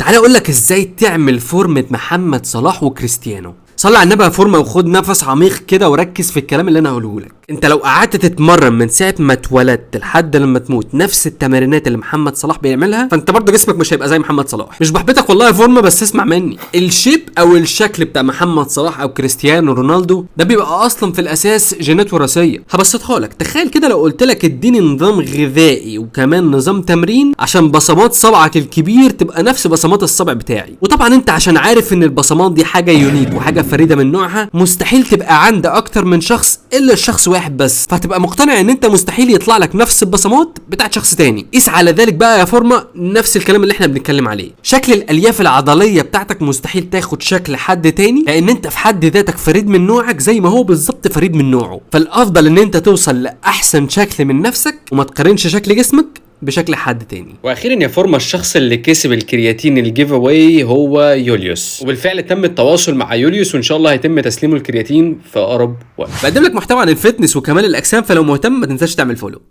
تعالى اقول لك ازاي تعمل فورمة محمد صلاح وكريستيانو. صلي على النبي يا فورمه وخد نفس عميق كده وركز في الكلام اللي انا هقوله لك. انت لو قعدت تتمرن من ساعه ما اتولدت لحد لما تموت نفس التمارينات اللي محمد صلاح بيعملها، فانت برضه جسمك مش هيبقى زي محمد صلاح. مش بحبتك والله يا فورمه، بس اسمع مني. الشيب او الشكل بتاع محمد صلاح او كريستيانو رونالدو ده بيبقى اصلا في الاساس جينات وراثيه. هبسطها لك. تخيل كده لو قلت لك اديني نظام غذائي وكمان نظام تمرين عشان بصمات صبعك الكبير تبقى نفس بصمات الصبع بتاعي. وطبعا انت عشان عارف ان البصمات دي حاجه يونيك وحاجه فريده من نوعها، مستحيل تبقى عند اكتر من شخص الا الشخص واحد بس، فهتبقى مقتنع ان انت مستحيل يطلع لك نفس البصمات بتاعت شخص تاني. قيس على ذلك بقى يا فورمه نفس الكلام اللي احنا بنتكلم عليه. شكل الالياف العضليه بتاعتك مستحيل تاخد شكل حد تاني، لان انت في حد ذاتك فريد من نوعك زي ما هو بالظبط فريد من نوعه. فالافضل ان انت توصل لاحسن شكل من نفسك وما تقارنش شكل جسمك بشكل حد تاني. واخيرا يا فورما، الشخص اللي كسب الكرياتين الجيف اواي هو يوليوس، وبالفعل تم التواصل مع يوليوس وان شاء الله هيتم تسليمه الكرياتين في اقرب وقت. بقدم لك محتوى عن الفتنس وكمال الاجسام، فلو مهتم ما تنساش تعمل فولو.